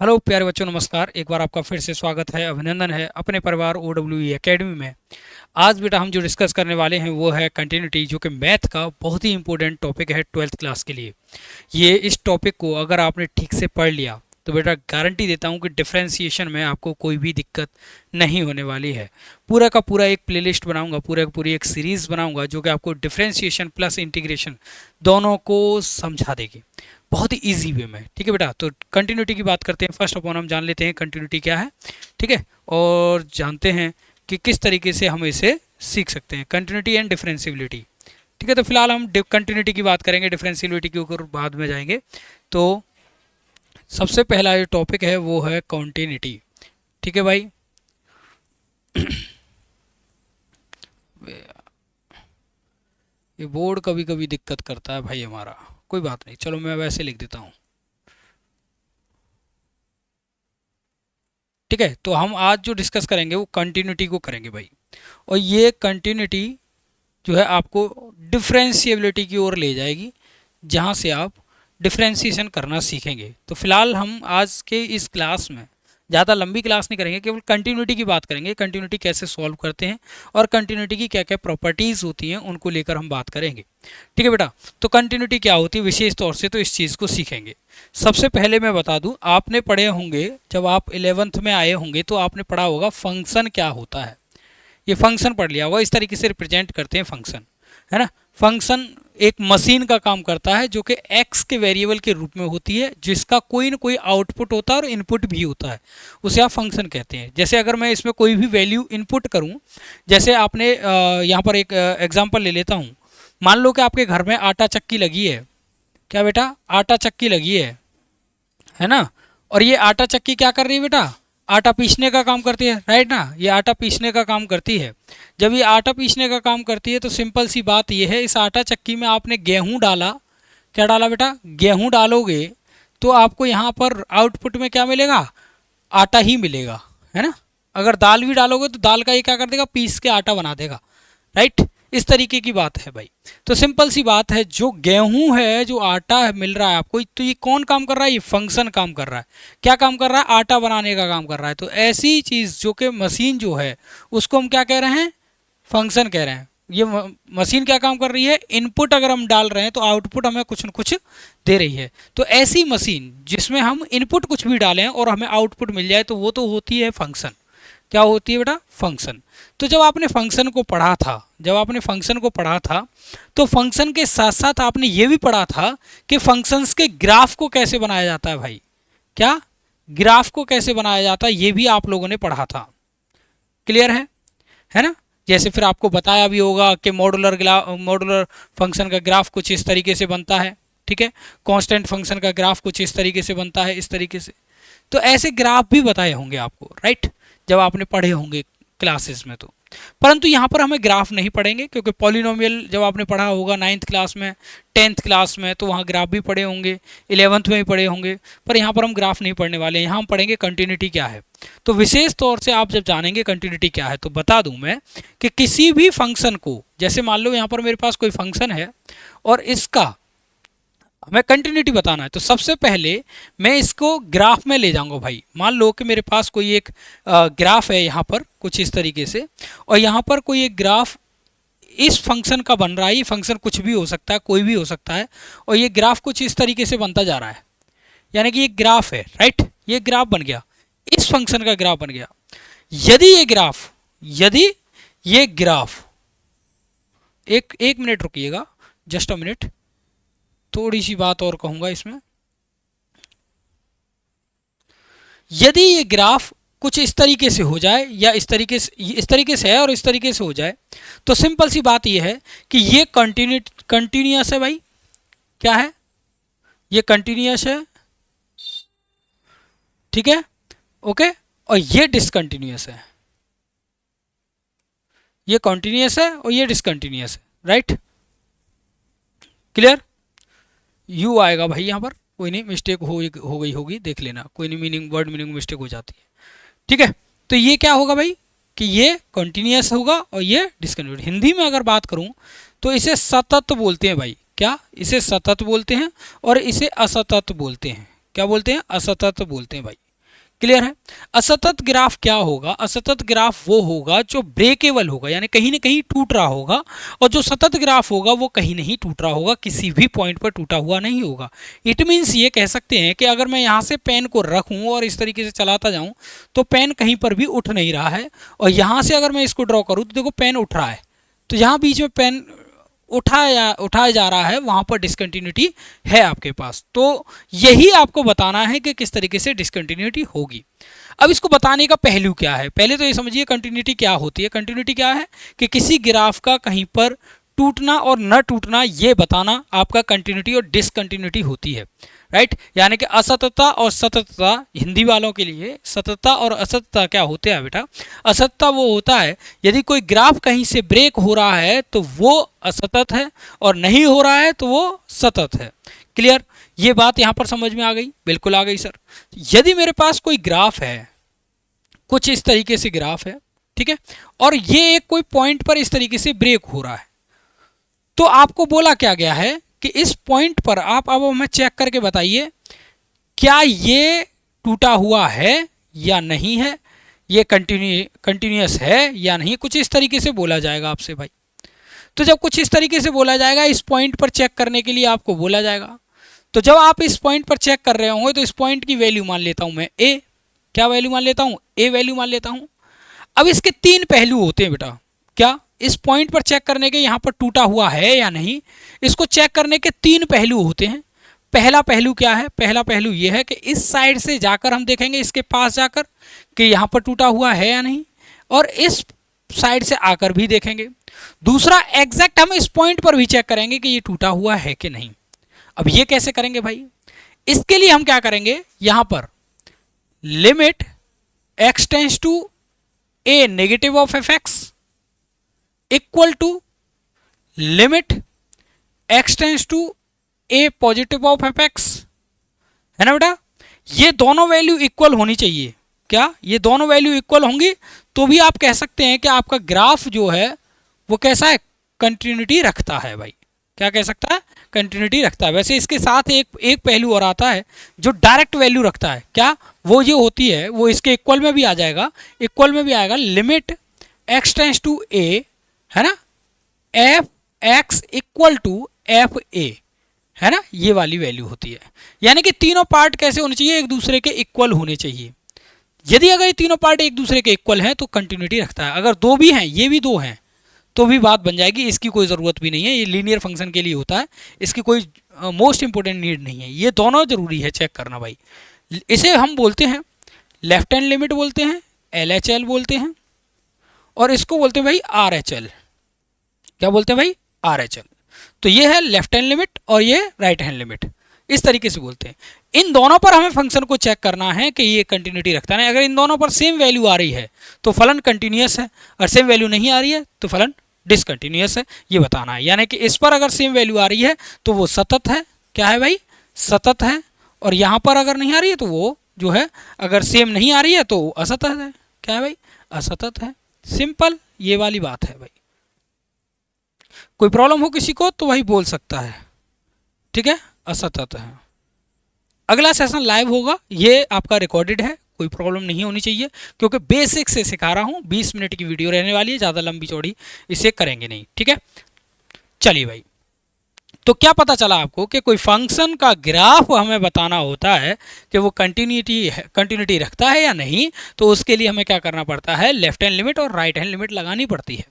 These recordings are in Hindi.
हेलो प्यारे बच्चों, नमस्कार। एक बार आपका फिर से स्वागत है, अभिनंदन है अपने परिवार OWE एकेडमी में। आज बेटा हम जो डिस्कस करने वाले हैं वो है कंटिन्यूटी, जो कि मैथ का बहुत ही इंपॉर्टेंट टॉपिक है 12th क्लास के लिए। ये इस टॉपिक को अगर आपने ठीक से पढ़ लिया तो बेटा गारंटी देता हूँ कि डिफ्रेंसिएशन में आपको कोई भी दिक्कत नहीं होने वाली है। पूरा का पूरा एक प्लेलिस्ट बनाऊंगा, पूरा का पूरी एक सीरीज़ बनाऊंगा जो कि आपको डिफ्रेंसिएशन प्लस इंटीग्रेशन दोनों को समझा देगी बहुत ही ईजी वे में। ठीक है बेटा, तो कंटिन्यूटी की बात करते हैं। फर्स्ट ऑफ ऑल हम जान लेते हैं कंटिन्यूटी क्या है, ठीक है, और जानते हैं कि किस तरीके से हम इसे सीख सकते हैं, कंटिन्यूटी एंड डिफरेंशियबिलिटी। ठीक है, तो फिलहाल हम कंटिन्यूटी की बात करेंगे, डिफरेंशियबिलिटी के ऊपर बाद में जाएंगे। तो सबसे पहला जो टॉपिक है वो है कॉन्टिन्यूटी। ठीक है भाई, ये बोर्ड कभी कभी दिक्कत करता है भाई हमारा, कोई बात नहीं, चलो मैं वैसे लिख देता हूँ। ठीक है, तो हम आज जो डिस्कस करेंगे वो कंटिन्यूटी को करेंगे भाई। और ये कंटिन्यूटी जो है आपको डिफरेंशिएबिलिटी की ओर ले जाएगी, जहाँ से आप डिफरेंशिएशन करना सीखेंगे। तो फिलहाल हम आज के इस क्लास में ज़्यादा लंबी क्लास नहीं करेंगे, केवल कंटिन्यूटी की बात करेंगे, कंटिन्यूटी कैसे सॉल्व करते हैं और कंटिन्यूटी की क्या क्या प्रॉपर्टीज़ होती हैं उनको लेकर हम बात करेंगे। ठीक है बेटा, तो कंटिन्यूटी क्या होती है विशेष तौर से, तो इस चीज़ को सीखेंगे। सबसे पहले मैं बता दूं, आपने पढ़े होंगे जब आप 11th में आए होंगे तो आपने पढ़ा होगा फंक्शन क्या होता है। ये फंक्शन पढ़ लिया होगा, इस तरीके से रिप्रेजेंट करते हैं फंक्शन, है ना। फंक्शन एक मशीन का काम करता है जो कि एक्स के वेरिएबल के रूप में होती है, जिसका कोई ना कोई आउटपुट होता है और इनपुट भी होता है, उसे आप फंक्शन कहते हैं। जैसे अगर मैं इसमें कोई भी वैल्यू इनपुट करूं, जैसे आपने यहाँ पर एक एग्जांपल ले लेता हूं। मान लो कि आपके घर में आटा चक्की लगी है, क्या बेटा, आटा चक्की लगी है ना। और ये आटा चक्की क्या कर रही है बेटा, आटा पीसने का काम करती है, राइट ना। ये आटा पीसने का काम करती है। जब ये आटा पीसने का काम करती है तो सिंपल सी बात ये है, इस आटा चक्की में आपने गेहूं डाला, क्या डाला बेटा, गेहूं डालोगे तो आपको यहाँ पर आउटपुट में क्या मिलेगा, आटा ही मिलेगा, है ना। अगर दाल भी डालोगे तो दाल का ये क्या कर देगा, पीस के आटा बना देगा, राइट। इस तरीके की बात है भाई। तो सिंपल सी बात है, जो गेहूं है, जो आटा मिल रहा है आपको, तो ये कौन काम कर रहा है, ये फंक्शन काम कर रहा है। क्या काम कर रहा है, आटा बनाने का काम कर रहा है। तो ऐसी चीज़ जो कि मशीन जो है उसको हम क्या कह रहे हैं, फंक्शन कह रहे हैं। ये मशीन क्या काम कर रही है, इनपुट अगर हम डाल रहे हैं तो आउटपुट हमें कुछ न कुछ दे रही है। तो ऐसी मशीन जिसमें हम इनपुट कुछ भी डालें और हमें आउटपुट मिल जाए तो वो तो होती है फंक्शन। क्या होती है बेटा, फंक्शन। तो जब आपने फंक्शन को पढ़ा था, तो फंक्शन के साथ साथ आपने ये भी पढ़ा था कि फंक्शंस के ग्राफ को कैसे बनाया जाता है भाई। क्या, ग्राफ को कैसे बनाया जाता है ये भी आप लोगों ने पढ़ा था। क्लियर है ना। जैसे फिर आपको बताया भी होगा कि मॉडुलर फंक्शन का ग्राफ कुछ इस तरीके से बनता है, ठीक है। कांस्टेंट फंक्शन का ग्राफ कुछ इस तरीके से बनता है, इस तरीके से। तो ऐसे ग्राफ भी बताए होंगे आपको, राइट, जब आपने पढ़े होंगे क्लासेस में। तो परंतु यहाँ पर हमें ग्राफ नहीं पढ़ेंगे, क्योंकि पॉलिनोमियल जब आपने पढ़ा होगा 9th क्लास में, 10th क्लास में, तो वहाँ ग्राफ भी पढ़े होंगे, 11th में भी पढ़े होंगे। पर यहाँ पर हम ग्राफ नहीं पढ़ने वाले हैं, यहाँ हम पढ़ेंगे कंटिन्यूटी क्या है। तो विशेष तौर से आप जब जानेंगे कंटिन्यूटी क्या है, तो बता दूं मैं कि किसी भी फंक्शन को, जैसे मान लो यहाँ पर मेरे पास कोई फंक्शन है और इसका हमें कंटिन्यूटी बताना है, तो सबसे पहले मैं इसको ग्राफ में ले जाऊंगा भाई। मान लो कि मेरे पास कोई एक ग्राफ है यहाँ पर कुछ इस तरीके से, और यहाँ पर कोई एक ग्राफ इस फंक्शन का बन रहा है। ये फंक्शन कुछ भी हो सकता है, कोई भी हो सकता है, और ये ग्राफ कुछ इस तरीके से बनता जा रहा है, यानी कि ये ग्राफ है, राइट। ये ग्राफ बन गया, इस फंक्शन का ग्राफ बन गया। यदि ये ग्राफ एक मिनट रुकिएगा, जस्ट अ मिनट, थोड़ी सी बात और कहूंगा इसमें। यदि ये ग्राफ कुछ इस तरीके से हो जाए, या इस तरीके से है और इस तरीके से हो जाए, तो सिंपल सी बात ये है कि ये कंटिन्यूअस है भाई। क्या है, ये कंटिन्यूअस है, ठीक है, ओके। और ये डिसकंटिन्यूअस है, ये कंटिन्यूअस है और ये डिसकंटिन्यूअस है, राइट। क्लियर, यू आएगा भाई यहाँ पर, कोई नहीं, मिस्टेक हो गई होगी, देख लेना, कोई नहीं, वर्ड मीनिंग मिस्टेक हो जाती है, ठीक है। तो ये क्या होगा भाई कि ये कंटिन्यूअस होगा और ये डिसकंटिन्यूअस। हिंदी में अगर बात करूं तो इसे सतत बोलते हैं भाई। क्या, इसे सतत बोलते हैं और इसे असतत बोलते हैं। क्या बोलते हैं, असतत बोलते हैं भाई। क्लियर है। असतत ग्राफ क्या होगा? असतत ग्राफ वो होगा जो ब्रेकेबल होगा, यानी कहीं ना कहीं टूट रहा होगा, और जो सतत ग्राफ होगा वो कहीं नहीं टूट रहा होगा, किसी भी पॉइंट पर टूटा हुआ नहीं होगा। इट मीन्स ये कह सकते हैं कि अगर मैं यहाँ से पेन को रखूँ और इस तरीके से चलाता जाऊँ तो पेन कहीं पर भी उठ नहीं रहा है, और यहाँ से अगर मैं इसको ड्रॉ करूँ तो देखो पेन उठ रहा है, तो यहाँ बीच में पेन उठाया जा रहा है, वहां पर डिसकंटिन्यूटी है आपके पास। तो यही आपको बताना है कि किस तरीके से डिसकंटिन्यूटी होगी। अब इसको बताने का पहलू क्या है? पहले तो ये समझिए कंटिन्यूटी क्या होती है। कंटिन्यूटी क्या है कि किसी ग्राफ का कहीं पर टूटना और न टूटना, ये बताना आपका कंटिन्यूटी और डिसकंटिन्यूटी होती है, राइट। यानी कि असततता और सततता, हिंदी वालों के लिए सततता और असततता क्या होते हैं बेटा? असततता वो होता है यदि कोई ग्राफ कहीं से ब्रेक हो रहा है तो वो असतत है, और नहीं हो रहा है तो वो सतत है। क्लियर? ये बात यहां पर समझ में आ गई? बिल्कुल आ गई सर। यदि मेरे पास कोई ग्राफ है, कुछ इस तरीके से ग्राफ है, ठीक है, और ये एक कोई पॉइंट पर इस तरीके से ब्रेक हो रहा है, तो आपको बोला क्या गया है कि इस पॉइंट पर आप अब हमें चेक करके बताइए क्या ये टूटा हुआ है या नहीं है, ये कंटिन्यूअस है या नहीं, कुछ इस तरीके से बोला जाएगा आपसे भाई। तो जब कुछ इस तरीके से बोला जाएगा, इस पॉइंट पर चेक करने के लिए आपको बोला जाएगा, तो जब आप इस पॉइंट पर चेक कर रहे होंगे तो इस पॉइंट की वैल्यू मान लेता हूं मैं ए। क्या वैल्यू मान लेता हूं? ए वैल्यू मान लेता हूं। अब इसके तीन पहलू होते हैं बेटा। क्या? इस पॉइंट पर चेक करने के यहां पर टूटा हुआ है या नहीं, इसको चेक करने के तीन पहलू होते हैं। पहला पहलू क्या है? पहला पहलू यह है कि इस साइड से जाकर हम देखेंगे, इसके पास जाकर कि यहां पर टूटा हुआ है या नहीं, और इस साइड से आकर भी देखेंगे। दूसरा, एग्जैक्ट हम इस पॉइंट पर भी चेक करेंगे कि ये टूटा हुआ है कि नहीं। अब ये कैसे करेंगे भाई? इसके लिए हम क्या करेंगे, यहां पर limit x tends to a negative of f x equal to limit x tends to a positive of f x, है ना बेटा। ये दोनों वैल्यू इक्वल होनी चाहिए। क्या? ये दोनों वैल्यू इक्वल होंगी तो भी आप कह सकते हैं कि आपका ग्राफ जो है वो कैसा है? कंटिन्यूटी रखता है भाई। क्या कह सकता है? कंटिन्यूटी रखता है। वैसे इसके साथ एक पहलू और आता है जो डायरेक्ट वैल्यू रखता है। क्या? वो ये होती है, वो इसके इक्वल में भी आ जाएगा, इक्वल में भी आएगा, limit x tends to a, है ना, f x equal to f a, है ना, ये वाली वैल्यू होती है। यानी कि तीनों पार्ट कैसे होने चाहिए? एक दूसरे के इक्वल होने चाहिए। यदि अगर ये तीनों पार्ट एक दूसरे के इक्वल हैं तो कंटिन्यूटी रखता है। अगर दो भी हैं, ये भी दो हैं, तो भी बात बन जाएगी। इसकी कोई ज़रूरत भी नहीं है, ये लीनियर फंक्शन के लिए होता है, इसकी कोई मोस्ट इंपोर्टेंट नीड नहीं है। ये दोनों जरूरी है चेक करना भाई। इसे हम बोलते हैं लेफ्ट हैंड लिमिट बोलते हैं, LHL बोलते हैं, और इसको बोलते हैं भाई RHL। क्या बोलते हैं भाई? RHL। तो ये है लेफ्ट हैंड लिमिट और ये राइट हैंड लिमिट, इस तरीके से बोलते हैं। इन दोनों पर हमें फंक्शन को चेक करना है कि ये कंटिन्यूटी रखता है। अगर इन दोनों पर सेम वैल्यू आ रही है तो फलन कंटिन्यूअस है, और सेम वैल्यू नहीं आ रही है तो फलन डिसकंटिन्यूअस है, ये बताना है। यानी कि इस पर अगर सेम वैल्यू आ रही है तो वो सतत है। क्या है भाई? सतत है। और यहाँ पर अगर नहीं आ रही है तो वो जो है, अगर सेम नहीं आ रही है तो असतत है। क्या है भाई? असतत है। सिंपल, ये वाली बात है भाई। कोई प्रॉब्लम हो किसी को तो भाई बोल सकता है, ठीक है। असतत है। अगला सेशन लाइव होगा, ये आपका रिकॉर्डेड है, कोई प्रॉब्लम नहीं होनी चाहिए, क्योंकि बेसिक से सिखा रहा हूँ। 20 मिनट की वीडियो रहने वाली है, ज़्यादा लंबी चौड़ी इसे करेंगे नहीं, ठीक है। चलिए भाई, तो क्या पता चला आपको कि कोई फंक्शन का ग्राफ हमें बताना होता है कि वो कंटिन्यूटी रखता है या नहीं, तो उसके लिए हमें क्या करना पड़ता है? लेफ्ट हैंड लिमिट और राइट हैंड लिमिट लगानी पड़ती है।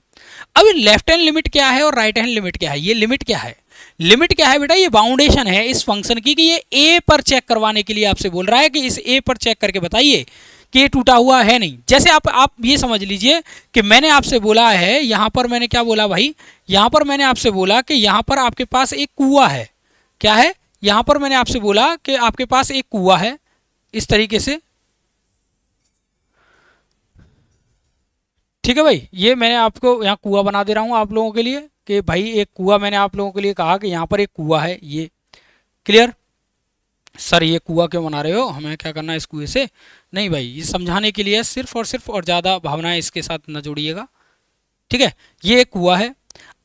अब लेफ्ट हैंड लिमिट क्या है और राइट हैंड लिमिट क्या है? ये लिमिट क्या है? लिमिट क्या है बेटा? ये बाउंडेशन है इस फंक्शन की, कि ये a पर चेक करवाने के लिए आपसे बोल रहा है कि इस a पर चेक करके बताइए कि ये टूटा हुआ है नहीं। जैसे आप ये समझ लीजिए कि मैंने आपसे बोला है, यहाँ पर मैंने क्या बोला भाई? यहाँ पर मैंने आपसे बोला कि यहाँ पर आपके पास एक कुआं है। क्या है? यहाँ पर मैंने आपसे बोला कि आपके पास एक कुआं है, इस तरीके से, ठीक है भाई। ये मैंने आपको यहाँ कुआं बना दे रहा हूँ आप लोगों के लिए कि भाई एक कुआं, मैंने आप लोगों के लिए कहा कि यहाँ पर एक कुआं है। ये क्लियर? सर ये कुआं क्यों बना रहे हो, हमें क्या करना है इस कुएं से? नहीं भाई, ये समझाने के लिए सिर्फ और सिर्फ, और ज़्यादा भावनाएं इसके साथ न जोड़िएगा, ठीक है। ये एक कुआं है।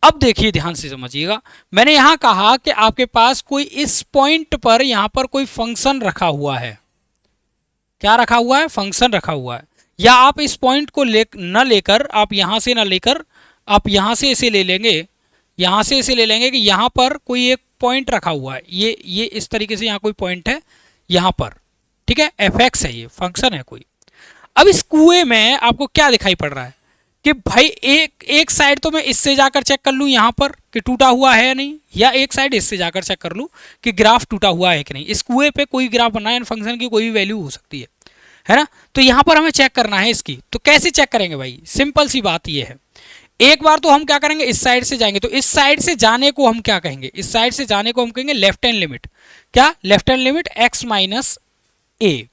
अब देखिए, ध्यान से समझिएगा, मैंने यहाँ कहा कि आपके पास कोई इस पॉइंट पर यहाँ पर कोई फंक्शन रखा हुआ है। क्या रखा हुआ है, फंक्शन रखा हुआ है। या आप इस पॉइंट को न लेकर, आप यहां से न लेकर आप यहां से इसे ले लेंगे, यहां से इसे ले लेंगे कि यहां पर कोई एक पॉइंट रखा हुआ है, ये इस तरीके से यहाँ कोई पॉइंट है यहां पर, ठीक है, एफ एक्स है, ये फंक्शन है कोई। अब इस कुएं में आपको क्या दिखाई पड़ रहा है कि भाई एक साइड तो मैं इससे जाकर चेक कर लूँ यहाँ पर कि टूटा हुआ है या नहीं, या एक साइड इससे जाकर चेक कर लूँ कि ग्राफ टूटा हुआ है कि नहीं। इस कुएं पे कोई ग्राफ बना है, फंक्शन की कोई भी वैल्यू हो सकती है ना। तो यहाँ पर हमें चेक करना है इसकी। तो कैसे चेक करेंगे भाई, सिंपल सी बात ये है, एक बार तो हम क्या करेंगे, इस साइड से जाएंगे, तो इस साइड से जाने को हम क्या कहेंगे, इस साइड से जाने को हम कहेंगे लेफ्ट हैंड लिमिट। क्या, left hand limit x minus a,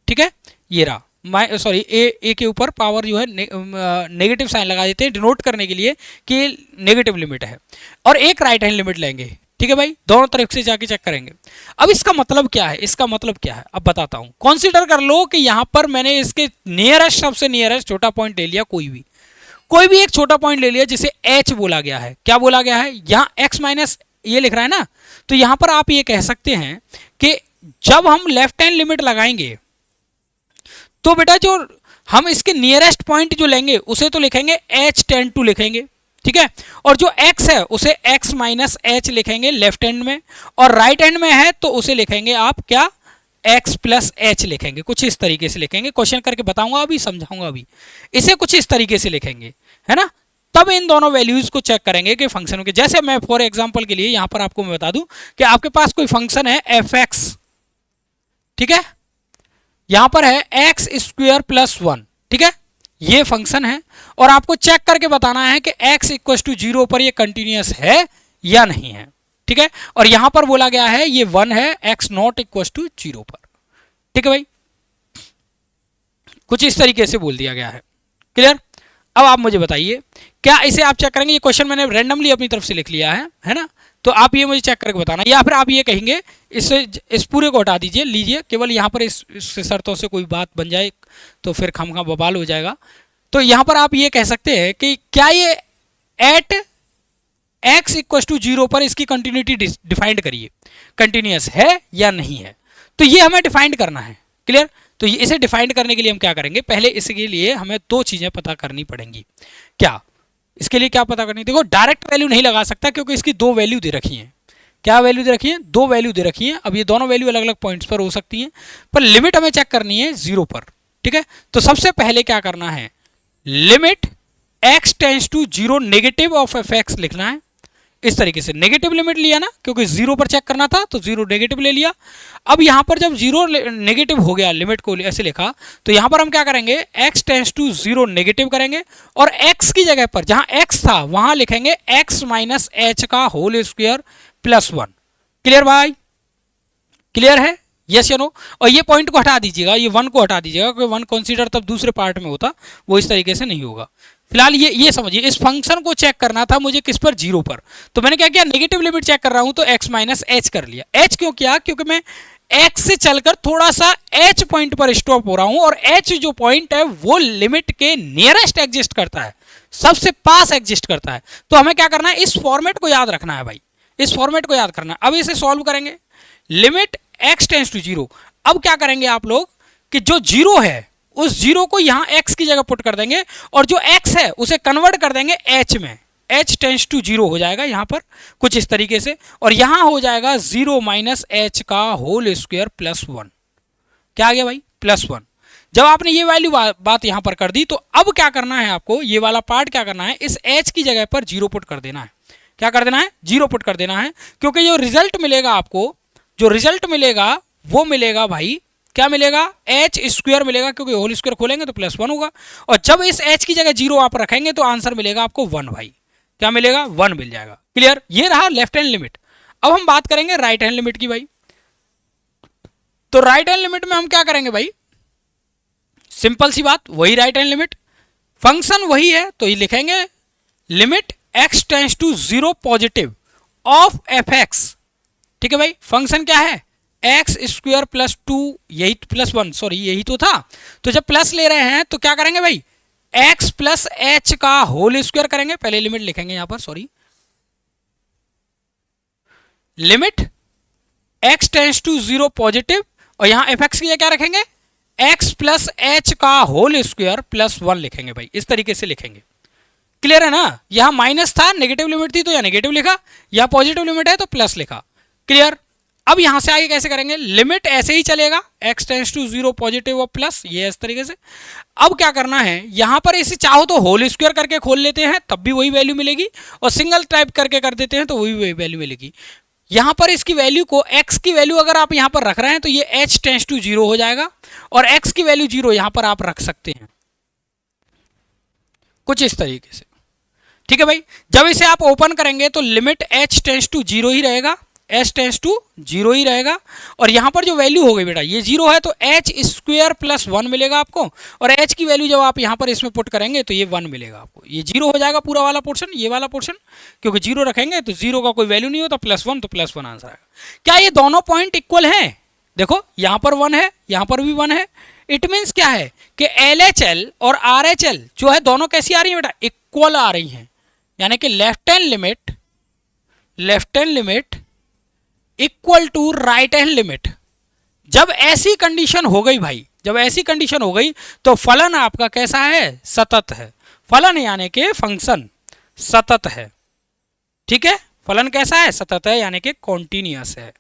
ठीक है, ये रहा, सॉरी ए के ऊपर पावर जो है नेगेटिव साइन लगा देते हैं डिनोट करने के लिए कि नेगेटिव लिमिट है। और एक राइट हैंड लिमिट लेंगे, ठीक है भाई, दोनों तरफ से जाके चेक करेंगे। अब इसका मतलब क्या है, इसका मतलब क्या है अब बताता हूं। कंसीडर कर लो कि यहां पर मैंने इसके नियरेस्ट, सबसे नियरेस्ट छोटा पॉइंट ले लिया, कोई भी एक छोटा पॉइंट ले लिया जिसे एच बोला गया है। क्या बोला गया है, यहां एक्स माइनस ये लिख रहा है ना, तो यहां पर आप ये कह सकते हैं कि जब हम लेफ्ट हैंड लिमिट लगाएंगे तो बेटा जो हम इसके नियरेस्ट पॉइंट जो लेंगे उसे तो लिखेंगे एच टेंड टू लिखेंगे, ठीक है, और जो x है उसे x माइनस एच लिखेंगे लेफ्ट हैंड में, और राइट हैंड में है तो उसे लिखेंगे आप क्या, x प्लस एच लिखेंगे, कुछ इस तरीके से लिखेंगे। क्वेश्चन करके बताऊंगा, अभी समझाऊंगा, अभी इसे कुछ इस तरीके से लिखेंगे, है ना। तब इन दोनों वैल्यूज को चेक करेंगे कि फंक्शनों के, जैसे मैं फॉर एग्जांपल के लिए यहां पर आपको मैं बता दूं कि आपके पास कोई फंक्शन है एफ एक्स, ठीक है, यहां पर है एक्स स्क्वायर प्लस वन, ठीक है, ये फंक्शन है, और आपको चेक करके बताना है कि x इक्वल टू 0 पर ये कंटिन्यूअस है या नहीं है, ठीक है, और यहां पर बोला गया है ये 1 है, x नॉट इक्वल टू 0 पर, ठीक है भाई, कुछ इस तरीके से बोल दिया गया है। क्लियर। अब आप मुझे बताइए, क्या इसे आप चेक करेंगे, ये क्वेश्चन मैंने रैंडमली अपनी तरफ से लिख लिया है ना, तो आप ये मुझे चेक करके बताना, या फिर आप ये कहेंगे इस पूरे को हटा दीजिए, लीजिए केवल यहाँ पर इस शर्तों से कोई बात बन जाए तो फिर खामखा बवाल हो जाएगा। तो यहाँ पर आप ये कह सकते हैं कि क्या ये एट x इक्वल टू 0 पर इसकी कंटिन्यूटी डिफाइंड करिए, कंटिन्यूअस है या नहीं है, तो ये हमें डिफाइंड करना है। क्लियर। तो इसे डिफाइंड करने के लिए हम क्या करेंगे, पहले इसके लिए हमें दो चीजें पता करनी पड़ेंगी। क्या, इसके लिए क्या पता करनी, देखो डायरेक्ट वैल्यू नहीं लगा सकता क्योंकि इसकी दो वैल्यू दे रखी हैं। क्या वैल्यू दे रखी है, दो वैल्यू दे रखी है। अब ये दोनों वैल्यू अलग अलग पॉइंट्स पर हो सकती हैं, पर लिमिट हमें चेक करनी है 0 पर, ठीक है। तो सबसे पहले क्या करना है, limit x tends to 0 negative of f x लिखना है। इस तरीके से नेगेटिव लिमिट लिया ना, क्योंकि 0 पर चेक करना था तो 0 नेगेटिव ले लिया। अब यहां पर जब 0 नेगेटिव हो गया, लिमिट को ऐसे लिखा, तो यहां पर हम क्या करेंगे, x टेंस टू 0 नेगेटिव करेंगे, और x की जगह पर जहां x था वहां लिखेंगे x माइनस एच का होल स्क्वायर प्लस 1। क्लियर भाई, क्लियर है, यस या नो। और ये पॉइंट को हटा दीजिएगा, ये 1 को हटा दीजिएगा, क्योंकि 1 कंसीडर तब दूसरे पार्ट में होता, वो इस तरीके से नहीं होगा। फिलहाल ये समझिए, इस फंक्शन को चेक करना था मुझे किस पर, 0 पर, तो मैंने क्या किया, नेगेटिव लिमिट चेक कर रहा हूं तो x माइनस एच कर लिया। h क्यों किया, क्योंकि मैं x से चलकर थोड़ा सा h पॉइंट पर स्टॉप हो रहा हूं, और h जो पॉइंट है वो लिमिट के नियरेस्ट एग्जिस्ट करता है, सबसे पास एग्जिस्ट करता है। तो हमें क्या करना है, इस फॉर्मेट को याद रखना है भाई, इस फॉर्मेट को याद करना है। अब इसे सॉल्व करेंगे, लिमिट x टेंस टू 0। अब क्या करेंगे आप लोग कि जो 0 है उस 0 को यहां x की जगह पुट कर देंगे, और जो x है उसे कन्वर्ट कर देंगे h में, h टेंस टू 0 हो जाएगा यहां पर कुछ इस तरीके से, और यहां हो जाएगा 0 माइनस एच का होल स्क्वायर प्लस 1। क्या आ गया भाई, प्लस 1। जब आपने ये वैल्यू बात यहां पर कर दी, तो अब क्या करना है आपको, ये वाला पार्ट क्या करना है, इस h की जगह पर 0 पुट कर देना है। क्या कर देना है, 0 पुट कर देना है, क्योंकि जो रिजल्ट मिलेगा आपको, जो रिजल्ट मिलेगा वो मिलेगा भाई, क्या मिलेगा, एच स्क्वायर मिलेगा, क्योंकि होल स्क्वायर खोलेंगे तो प्लस 1 होगा, और जब इस एच की जगह 0 आप रखेंगे तो आंसर मिलेगा आपको 1 भाई। क्या मिलेगा, 1 मिल जाएगा। क्लियर, ये रहा लेफ्ट हैंड लिमिट। अब हम बात करेंगे राइट हैंड लिमिट की भाई। तो राइट हैंड लिमिट में हम क्या करेंगे भाई, सिंपल सी बात, वही राइट हैंड लिमिट, फंक्शन वही है, तो ये लिखेंगे limit x tends to 0 positive of f x. ठीक है भाई, फंक्शन क्या है, एक्स स्क्वायर प्लस 2, यही प्लस 1, सॉरी यही तो था। तो जब प्लस ले रहे हैं तो क्या करेंगे भाई, x प्लस एच का होल स्क्वायर करेंगे, पहले लिमिट लिखेंगे यहां पर, sorry, limit x tends to 0 positive, और यहां एफ एक्स की क्या रखेंगे, x प्लस एच का होल स्क्वायर प्लस 1 लिखेंगे भाई, इस तरीके से लिखेंगे। क्लियर है ना? यहां माइनस था, नेगेटिव लिमिट थी तो यहां नेगेटिव लिखा, यहां पॉजिटिव लिमिट है तो प्लस लिखा। क्लियर? अब यहां से आगे कैसे करेंगे? लिमिट ऐसे ही चलेगा, x टेंड्स टू 0 पॉजिटिव और प्लस, ये इस तरीके से। अब क्या करना है, यहां पर इसे चाहो तो होल स्क्वायर करके खोल लेते हैं तब भी वही वैल्यू मिलेगी, और सिंगल टाइप करके कर देते हैं तो वही वैल्यू मिलेगी। यहां पर इसकी वैल्यू को, x की वैल्यू अगर आप यहां पर रख रहे हैं तो ये h टेंड्स टू 0 हो जाएगा, और x की वैल्यू 0 यहां पर आप रख सकते हैं कुछ इस तरीके से। ठीक है भाई, जब इसे आप ओपन करेंगे तो लिमिट h टेंड्स टू 0 ही रहेगा, h टेंड्स टू 0 ही रहेगा, और यहां पर जो वैल्यू हो गई बेटा ये 0 है तो h स्क्वायर प्लस 1 मिलेगा आपको, और h की वैल्यू जब आप यहां पर इसमें पुट करेंगे तो ये 1 मिलेगा आपको, ये 0 हो जाएगा पूरा वाला पोर्शन, ये वाला पोर्शन, क्योंकि 0 रखेंगे तो 0 का कोई वैल्यू नहीं होता, प्लस 1 तो प्लस 1 आंसर आएगा। क्या ये दोनों पॉइंट इक्वल हैं? देखो यहां पर 1 है, यहां पर भी 1 है, इट मीन्स क्या है कि LHL और RHL जो है दोनों कैसी आ रही है बेटा? इक्वल आ रही हैं, यानी कि left hand limit equal to right hand limit. जब ऐसी कंडीशन हो गई भाई, जब ऐसी कंडीशन हो गई तो फलन आपका कैसा है? सतत है। फलन यानी कि फंक्शन सतत है। ठीक है, फलन कैसा है? सतत है, यानी कि कॉन्टिन्यूअस है।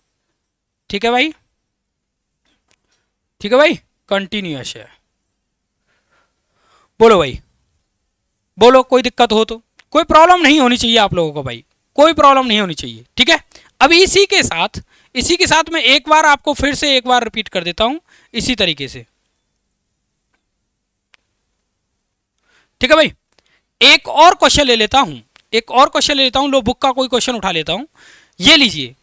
ठीक है भाई, ठीक है भाई, कंटिन्यूअस है। बोलो भाई, बोलो, कोई दिक्कत हो तो? कोई प्रॉब्लम नहीं होनी चाहिए आप लोगों को भाई, कोई प्रॉब्लम नहीं होनी चाहिए। ठीक है, अब इसी के साथ मैं एक बार आपको फिर से एक बार रिपीट कर देता हूं इसी तरीके से। ठीक है भाई, एक और क्वेश्चन ले लेता हूं, लो बुक का कोई क्वेश्चन उठा लेता हूं। ये लीजिए,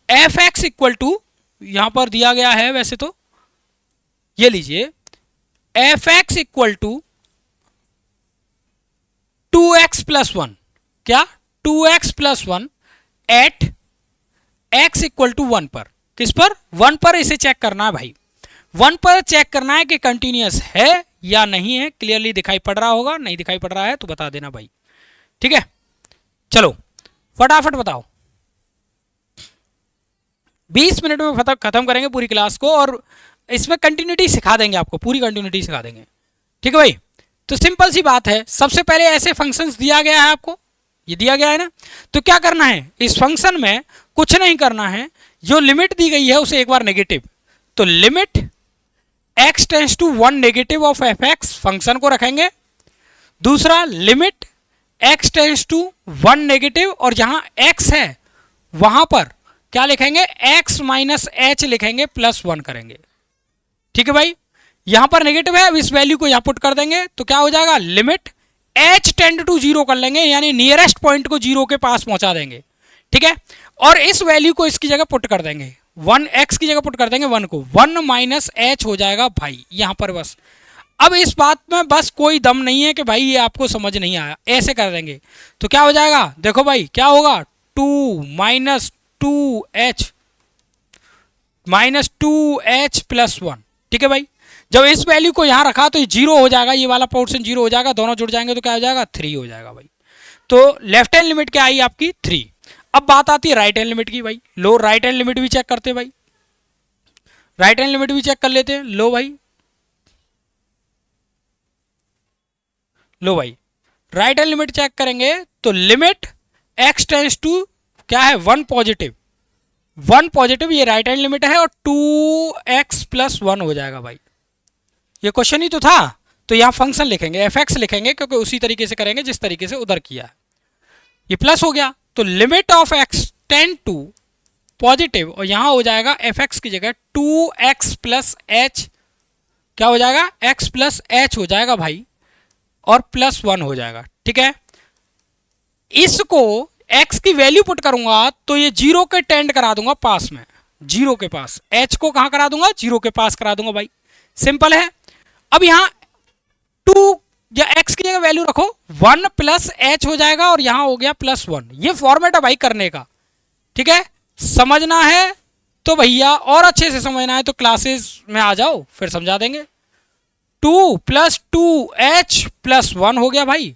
एफ एक्स इक्वल टू, यहां पर दिया गया है वैसे तो, ये लीजिए f x equal to 2x plus 1, क्या 2x plus 1 at x equal to 1 पर। किस पर? 1 पर इसे चेक करना है भाई, 1 पर चेक करना है कि कंटिन्यूअस है या नहीं है। क्लियरली दिखाई पड़ रहा होगा, नहीं दिखाई पड़ रहा है तो बता देना भाई। ठीक है, चलो फटाफट बताओ, 20 मिनट में खत्म करेंगे पूरी क्लास को, और इसमें कंटिन्यूटी सिखा देंगे आपको, पूरी कंटिन्यूटी सिखा देंगे। ठीक है भाई, तो सिंपल सी बात है, सबसे पहले ऐसे फंक्शंस दिया गया है आपको, ये दिया गया है ना, तो क्या करना है, इस फंक्शन में कुछ नहीं करना है, जो लिमिट दी गई है उसे एक बार नेगेटिव, तो limit x tends to 1 negative of f x function को रखेंगे। दूसरा limit x tends to 1 negative, और जहां x है वहां पर क्या लिखेंगे? x माइनस एच लिखेंगे, प्लस 1 करेंगे। ठीक है भाई, यहां पर नेगेटिव है, अब इस वैल्यू को यहां पुट कर देंगे तो क्या हो जाएगा? लिमिट h टेंड टू 0 कर लेंगे, यानी नियरेस्ट पॉइंट को 0 के पास पहुंचा देंगे। ठीक है, और इस वैल्यू को इसकी जगह पुट कर देंगे, 1x की जगह पुट कर देंगे 1 को, 1 माइनस एच हो जाएगा भाई यहां पर बस। अब इस बात में बस कोई दम नहीं है कि भाई ये आपको समझ नहीं आया, ऐसे कर देंगे तो क्या हो जाएगा? देखो भाई क्या होगा, 2 minus 2h minus 2h plus 1। ठीक है भाई, जब इस वैल्यू को यहां रखा तो ये 0 हो जाएगा, ये वाला पोर्शन 0 हो जाएगा, दोनों जुड़ जाएंगे तो क्या हो जाएगा? 3 हो जाएगा भाई। तो लेफ्ट हैंड लिमिट क्या आई आपकी? 3। अब बात आती है राइट हैंड लिमिट की भाई, लो राइट हैंड लिमिट भी चेक करते हैं भाई, राइट हैंड लिमिट भी चेक कर लेते हैं। लो भाई, लो भाई, राइट हैंड लिमिट चेक करेंगे तो लिमिट x टेंड्स टू क्या है? 1 पॉजिटिव, 1 पॉजिटिव, ये राइट हैंड लिमिट है, और 2x प्लस 1 हो जाएगा भाई। ये क्वेश्चन ही तो था, तो यहां फंक्शन लिखेंगे, एफ एक्स लिखेंगे, क्योंकि उसी तरीके से करेंगे जिस तरीके से उधर किया है। ये प्लस हो गया, तो limit of x tend to positive, और यहां हो जाएगा एफ एक्स की जगह 2x प्लस एच, क्या हो जाएगा? x प्लस एच हो जाएगा भाई, और प्लस 1 हो जाएगा। ठीक है, इसको x की वैल्यू पुट करूंगा तो ये 0 के टेंड करा दूंगा पास में, 0 के पास, h को कहां करा दूंगा? 0 के पास करा दूंगा भाई, सिंपल है। अब यहां 2 या x की जगह वैल्यू रखो, 1 प्लस एच हो जाएगा, और यहां हो गया प्लस 1। ये फॉर्मेट है भाई करने का। ठीक है, समझना है तो भैया, और अच्छे से समझना है तो क्लासेस में आ जाओ, फिर समझा देंगे। 2 प्लस 2h प्लस 1 हो गया भाई,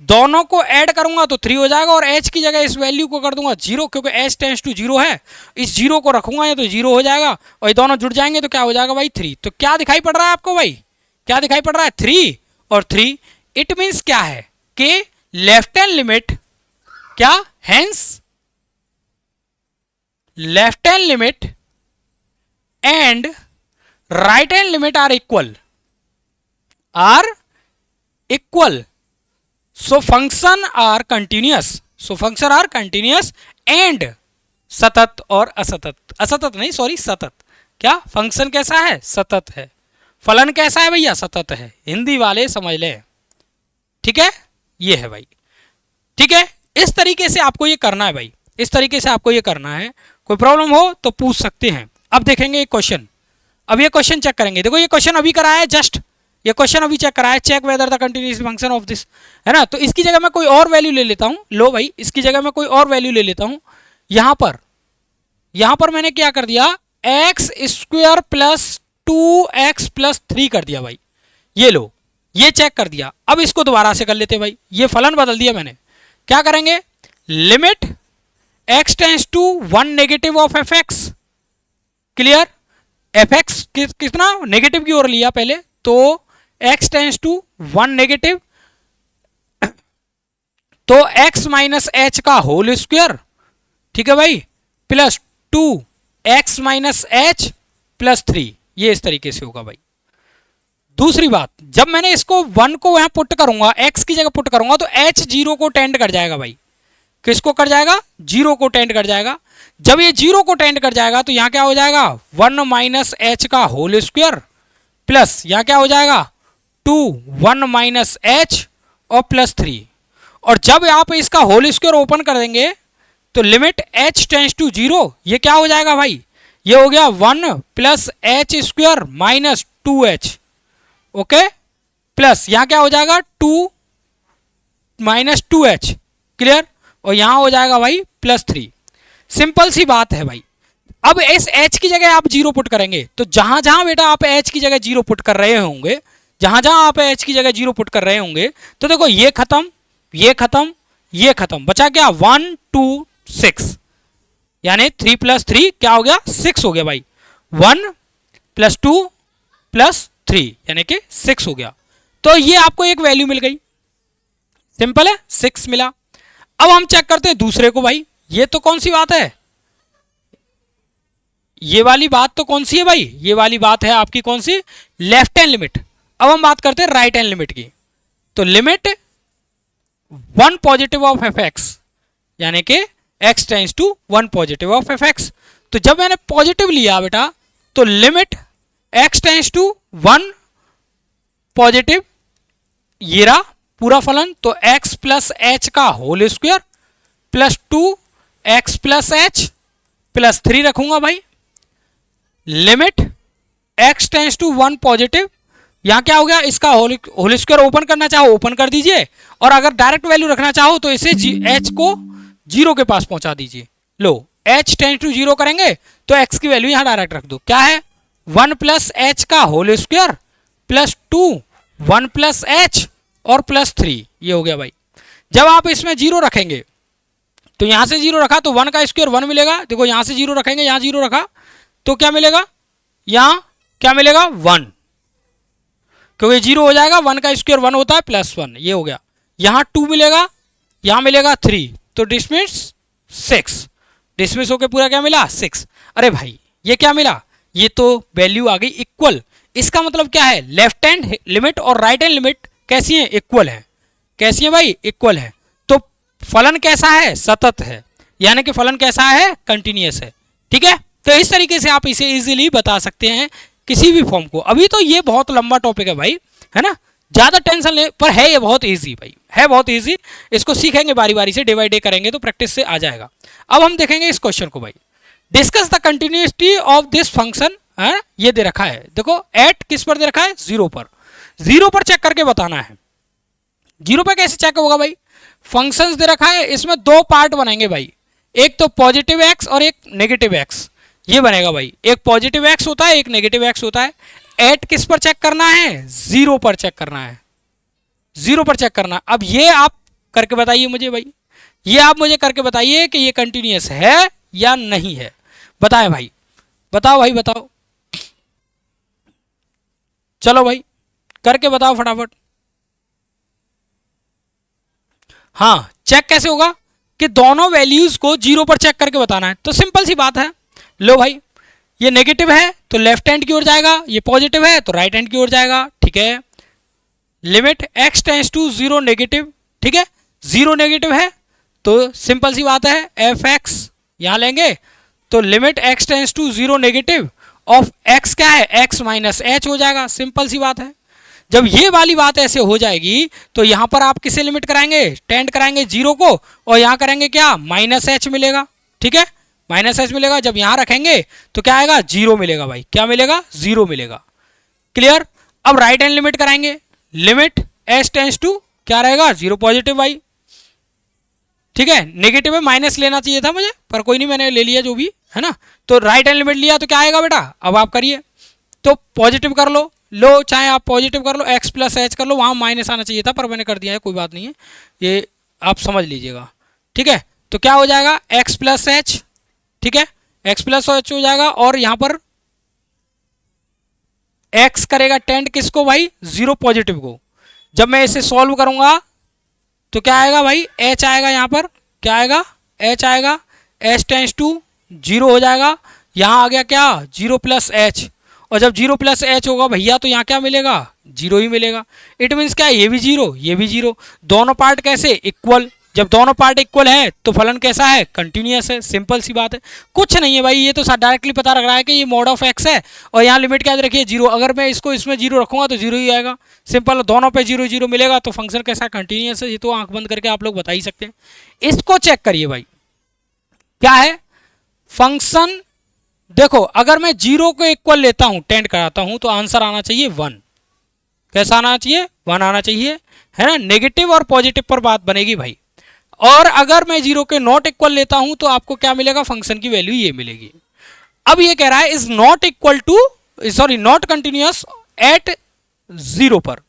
दोनों को ऐड करूंगा तो 3 हो जाएगा, और h की जगह इस वैल्यू को कर दूंगा 0, क्योंकि h टेंस टू 0 है, इस 0 को रखूंगा ये तो 0 हो जाएगा, और ये दोनों जुड़ जाएंगे तो क्या हो जाएगा भाई 3। तो क्या दिखाई पड़ रहा है आपको भाई, क्या दिखाई पड़ रहा है 3 और 3। इट मीन्स क्या है कि लेफ्ट हैंड लिमिट क्या, hence left hand limit and right hand limit are equal, so function are continuous and सतत और असतत, असतत नहीं सॉरी सतत, क्या फंक्शन कैसा है, सतत है, फलन कैसा है भैया, सतत है, हिंदी वाले समझ ले, ठीक है, ये है भाई, ठीक है। इस तरीके से आपको ये करना है भाई, इस तरीके से आपको ये करना है, कोई प्रॉब्लम हो तो पूछ सकते हैं। अब देखेंगे एक क्वेश्चन, अब ये क्वेश्चन चेक करेंगे, देखो ये क्वेश्चन अभी कराया है जस्ट, ये क्वेश्चन अभी चेक कराया है, check whether the continuous function of this, है ना। तो इसकी जगह मैं कोई और वैल्यू ले लेता हूं, लो भाई इसकी जगह मैं कोई और वैल्यू ले लेता हूं, यहां पर मैंने क्या कर दिया, x square plus 2x plus 3 कर दिया भाई, ये लो, ये चेक कर दिया। अब इसको दोबारा से कर लेते भाई, ये फलन बदल दिया मैंने, क्या करेंगे, limit x tends to 1 negative of f x, clear, f x कितना नेगेटिव की ओर लिया पहले, तो x टेंस टू 1 नेगेटिव, तो x माइनस एच का होल स्क्वायर, ठीक है भाई, plus 2x minus H plus 3, ये इस तरीके से होगा भाई। दूसरी बात, जब मैंने इसको 1 को यहां पुट करूंगा, x की जगह पुट करूंगा, तो h 0 को टेंड कर जाएगा भाई, किसको कर जाएगा, 0 को टेंड कर जाएगा। जब ये 0 को टेंड कर जाएगा तो यहां क्या हो जाएगा, 1 माइनस एच का होल स्क्वायर, प्लस यहां क्या हो जाएगा 2 1 माइनस एच और प्लस 3, और जब आप इसका होल स्क्वायर ओपन कर देंगे तो लिमिट h टेंस टू 0, ये क्या हो जाएगा भाई, ये हो गया 1 plus H square minus 2h, okay, plus यहां क्या हो जाएगा 2 माइनस 2h, क्लियर, और यहां हो जाएगा भाई प्लस 3। सिंपल सी बात है भाई। अब इस h की जगह आप 0 पुट करेंगे, तो जहां जहां बेटा आप h की जगह 0 पुट कर रहे होंगे, जहां जहां आप h की जगह 0 पुट कर रहे होंगे, तो देखो ये खत्म, ये खत्म, ये खत्म, बचा क्या 1 2 6, यानी 3 प्लस 3 क्या हो गया 6 हो गया भाई, 1 प्लस 2 प्लस 3 यानी कि 6 हो गया। तो ये आपको एक वैल्यू मिल गई, सिंपल है, 6 मिला। अब हम चेक करते हैं दूसरे को भाई, ये तो कौन सी बात है, ये वाली बात तो कौन सी है भाई, ये वाली बात है आपकी कौन सी, लेफ्ट हैंड लिमिट। अब हम बात करते हैं राइट हैंड लिमिट की, तो limit 1 positive of f x, यानी कि x tends to 1 positive of f x. तो जब मैंने पॉजिटिव लिया बेटा, तो limit x tends to 1 positive, ये रहा पूरा फलन, तो x प्लस एच का whole square plus 2x plus h plus 3 रखूंगा भाई, limit x tends to 1 positive, यहां क्या हो गया, इसका होल स्क्वायर ओपन करना चाहो ओपन कर दीजिए, और अगर डायरेक्ट वैल्यू रखना चाहो तो इसे h को 0 के पास पहुंचा दीजिए। लो h टेंस टू 0 करेंगे तो x की वैल्यू यहां डायरेक्ट रख दो, क्या है 1 प्लस एच का whole square plus 2 1 plus h और प्लस 3, ये हो गया भाई। जब आप इसमें 0 रखेंगे तो यहां से 0 रखा तो 1 का स्क्वायर 1 मिलेगा, देखो यहां से 0 रखेंगे, यहां 0 रखा तो क्या मिलेगा, यहां क्या मिलेगा 1, क्योंकि 0 हो जाएगा, 1 का स्क्वायर 1 होता है प्लस 1, ये हो गया। यहां 2 मिलेगा, यहां मिलेगा 3, तो डिसमिस 6, डिसमिस होकर पूरा क्या मिला 6। अरे भाई ये क्या मिला, ये तो वैल्यू आ गई इक्वल। इसका मतलब क्या है, लेफ्ट हैंड लिमिट और राइट हैंड लिमिट कैसी है, इक्वल है। कैसी है भाई, इक्वल है। तो फलन कैसा है, सतत है, यानी कि फलन कैसा है, कंटिन्यूअस है, ठीक है। तो इस तरीके से आप इसे इजीली बता सकते हैं किसी भी फॉर्म को। अभी तो ये बहुत लंबा टॉपिक है भाई, है ना, ज्यादा टेंशन ले, पर है ये बहुत इजी भाई, है बहुत इजी। इसको सीखेंगे बारी बारी से, डे बाई डे करेंगे तो प्रैक्टिस से आ जाएगा। अब हम देखेंगे इस क्वेश्चन को भाई, discuss the continuity of this function, है ये दे रखा है, देखो एट किस पर दे रखा है, 0 पर, 0 पर चेक करके बताना है। 0 पर कैसे चेक होगा भाई, फंक्शंस दे रखा है, इसमें 2 पार्ट बनेंगे भाई, एक तो पॉजिटिव एक्स और एक नेगेटिव एक्स, ये बनेगा भाई। एक पॉजिटिव एक्स होता है, एक नेगेटिव एक्स होता है। एट किस पर चेक करना है, 0 पर चेक करना है, 0 पर चेक करना। अब ये आप करके बताइए मुझे भाई, ये आप मुझे करके बताइए कि ये कंटिन्यूअस है या नहीं है। बताएं भाई, बताओ भाई बताओ, चलो भाई करके बताओ फटाफट। हाँ, चेक कैसे होगा कि दोनों वैल्यूज को जीरो पर चेक करके बताना है, तो सिंपल सी बात है। लो भाई, ये नेगेटिव है तो लेफ्ट हैंड की ओर जाएगा, ये पॉजिटिव है तो राइट हैंड की ओर जाएगा, ठीक है। Limit x tends to zero negative, ठीक है, जीरो नेगेटिव है तो सिंपल सी बात है एफ एक्स यहां लेंगे, तो limit x tends to zero negative of x क्या है, x माइनस एच हो जाएगा, सिंपल सी बात है। जब ये वाली बात ऐसे हो जाएगी तो यहां पर आप किसे लिमिट कराएंगे, टेंड कराएंगे जीरो को, और यहां करेंगे क्या, माइनस एच मिलेगा, ठीक है, माइनस एच मिलेगा। जब यहां रखेंगे तो क्या आएगा, जीरो मिलेगा भाई, क्या मिलेगा, जीरो मिलेगा। क्लियर। अब राइट हैंड लिमिट कराएंगे, लिमिट एच टेंस टू क्या रहेगा, जीरो पॉजिटिव भाई, ठीक है, नेगेटिव में माइनस लेना चाहिए था मुझे, पर कोई नहीं, मैंने ले लिया जो भी है ना। तो राइट हैंड लिमिट लिया तो क्या आएगा बेटा, अब आप करिए, तो पॉजिटिव कर लो चाहे आप पॉजिटिव कर लो, x प्लस एच कर लो, वहां माइनस आना चाहिए था पर मैंने कर दिया है, कोई बात नहीं है, ये आप समझ लीजिएगा, ठीक है। तो क्या हो जाएगा, x प्लस एच, ठीक है, x प्लस एच हो जाएगा, और यहां पर x करेगा टेंड किसको भाई, जीरो पॉजिटिव को। जब मैं इसे सॉल्व करूंगा तो क्या आएगा भाई, h आएगा, यहां पर क्या आएगा, h आएगा, h टेंस टू जीरो हो जाएगा, यहां आ गया क्या, जीरो प्लस एच, और जब जीरो प्लस एच होगा भैया तो यहाँ क्या मिलेगा, जीरो ही मिलेगा। इट मीन्स क्या, ये भी जीरो ये भी जीरो, दोनों पार्ट कैसे, इक्वल। जब दोनों पार्ट इक्वल है तो फलन कैसा है, कंटिन्यूअस है, सिंपल सी बात है, कुछ नहीं है भाई, ये तो डायरेक्टली पता लग रहा है कि ये मॉड ऑफ एक्स है, और यहाँ लिमिट क्या रखिए, जीरो। अगर मैं इसको इसमें जीरो रखूंगा तो जीरो ही आएगा, सिंपल, दोनों पे जीरो जीरो मिलेगा, तो फंक्शन कैसा कंटिन्यूअस है, ये तो आंख बंद करके आप लोग बता ही सकते हैं। इसको चेक करिए भाई, क्या है फंक्शन, देखो अगर मैं जीरो को इक्वल लेता हूं, टेंड कराता हूं, तो आंसर आना चाहिए वन। कैसा आना चाहिए, वन आना चाहिए, है ना। नेगेटिव और पॉजिटिव पर बात बनेगी भाई। और अगर मैं जीरो के नॉट इक्वल लेता हूं तो आपको क्या मिलेगा, फंक्शन की वैल्यू ये मिलेगी। अब ये कह रहा है is not equal to, sorry not continuous at zero पर।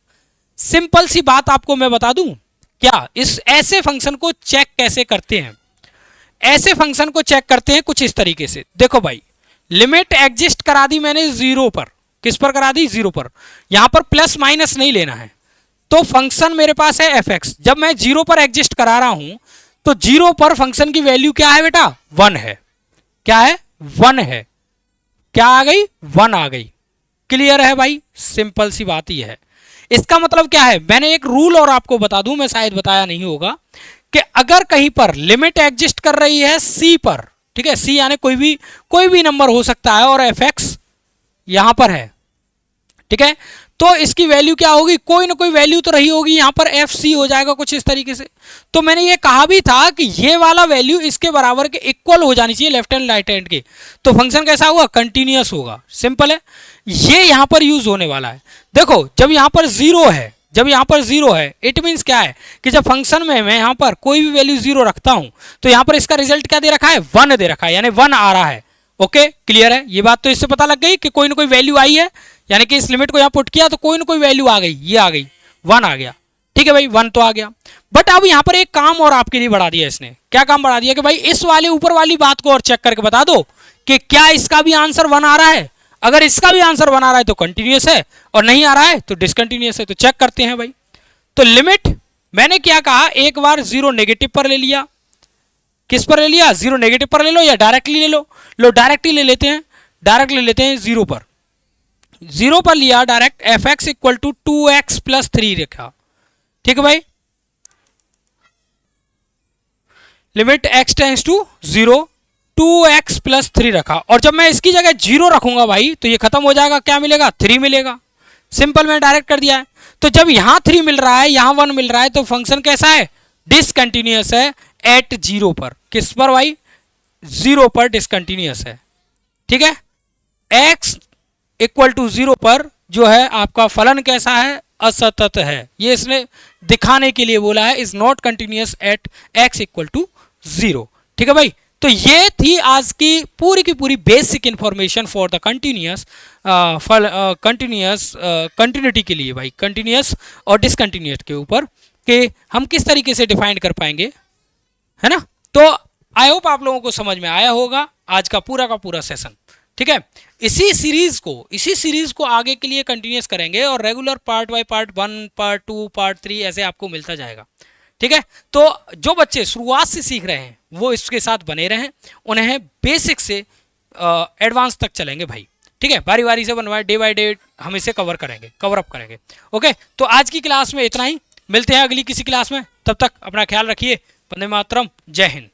सिंपल सी बात आपको मैं बता दूं, क्या इस ऐसे फंक्शन को चेक कैसे करते हैं। ऐसे फंक्शन को चेक करते हैं कुछ इस तरीके से, देखो भाई, लिमिट एग्जिस्ट करा दी मैंने जीरो पर, किस पर करा दी, जीरो पर, यहां पर प्लस माइनस नहीं लेना है, तो फंक्शन मेरे पास है एफ एक्स। जब मैं जीरो पर एग्जिस्ट करा रहा हूं तो जीरो पर फंक्शन की वैल्यू क्या है बेटा, वन है, क्या है, वन है, क्या आ गई, वन आ गई। क्लियर है भाई, सिंपल सी बात ही है। इसका मतलब क्या है, मैंने एक रूल और आपको बता दूं, मैं शायद बताया नहीं होगा, कि अगर कहीं पर लिमिट एग्जिस्ट कर रही है सी पर, ठीक है, सी यानी कोई भी नंबर हो सकता है, और एफ एक्स यहां पर है, ठीक है, तो इसकी वैल्यू क्या होगी, कोई ना कोई वैल्यू तो रही होगी, यहां पर एफ सी हो जाएगा कुछ इस तरीके से। तो मैंने ये कहा भी था कि ये वाला वैल्यू इसके बराबर के इक्वल हो जानी चाहिए, लेफ्ट हैंड राइट हैंड के, तो फंक्शन कैसा होगा, कंटिन्यूअस होगा, सिंपल है। ये यहां पर यूज होने वाला है। देखो जब यहां पर जीरो है, जब यहां पर जीरो है, इट मीन्स क्या है कि जब फंक्शन में मैं यहां पर कोई भी वैल्यू जीरो रखता हूं तो यहां पर इसका रिजल्ट क्या दे रखा है, वन दे रखा है, यानी वन आ रहा है। ओके क्लियर है, ये बात तो इससे पता लग गई कि कोई ना कोई वैल्यू आई है, यानी कि इस लिमिट को यहां पुट किया तो कोई ना कोई वैल्यू आ गई, ये आ गई, वन आ गया, ठीक है भाई, वन तो आ गया। बट अब यहां पर एक काम और आपके लिए बढ़ा दिया इसने, क्या काम बढ़ा दिया कि भाई इस वाले ऊपर वाली बात को और चेक करके बता दो कि क्या इसका भी आंसर वन आ रहा है। अगर इसका भी आंसर वन आ रहा है तो कंटिन्यूअस है, और नहीं आ रहा है तो डिसकंटिन्यूअस है। तो चेक करते हैं भाई। तो लिमिट मैंने क्या कहा, एक बार जीरो नेगेटिव पर ले लिया, किस पर ले लिया, जीरो नेगेटिव पर ले लो या डायरेक्टली ले लो डायरेक्टली ले लेते हैं, डायरेक्ट ले लेते हैं जीरो पर, जीरो पर लिया direct, f x equal to two x plus three रखा, ठीक है भाई, limit x tends to zero, two x plus three रखा, और जब मैं इसकी जगह जीरो रखूंगा भाई तो ये खत्म हो जाएगा, क्या मिलेगा, थ्री मिलेगा, सिंपल मैंने डायरेक्ट कर दिया है। तो जब यहां थ्री मिल रहा है, यहां वन मिल रहा है, तो फंक्शन कैसा है, डिसकंटिन्यूअस है एट जीरो पर, किस पर भाई, जीरो पर डिसकंटिन्यूअस है, ठीक है। x इक्वल टू जीरो पर जो है आपका फलन कैसा है, असतत है, ये इसने दिखाने के लिए बोला है, is not continuous at x equal to zero, ठीक है भाई। तो ये थी आज की पूरी basic information for the continuous continuity के लिए भाई, कंटिन्यूअस और डिसकंटिन्यूअस के ऊपर, कि हम किस तरीके से डिफाइन कर पाएंगे, है ना। तो आई होप आप लोगों को समझ में आया होगा आज का पूरा सेशन, ठीक है। इसी सीरीज को आगे के लिए कंटिन्यूस करेंगे और regular part by part 1, part 2, part 3 ऐसे आपको मिलता जाएगा, ठीक है। तो जो बच्चे शुरुआत से सीख रहे हैं वो इसके साथ बने रहें, उन्हें बेसिक से एडवांस तक चलेंगे भाई, ठीक है। बारी बारी से बनवाए, डे बाय डे हम इसे कवर अप करेंगे। ओके, तो आज की क्लास में इतना ही, मिलते हैं अगली किसी क्लास में, तब तक अपना ख्याल रखिए। वंदे मातरम, जय हिंद।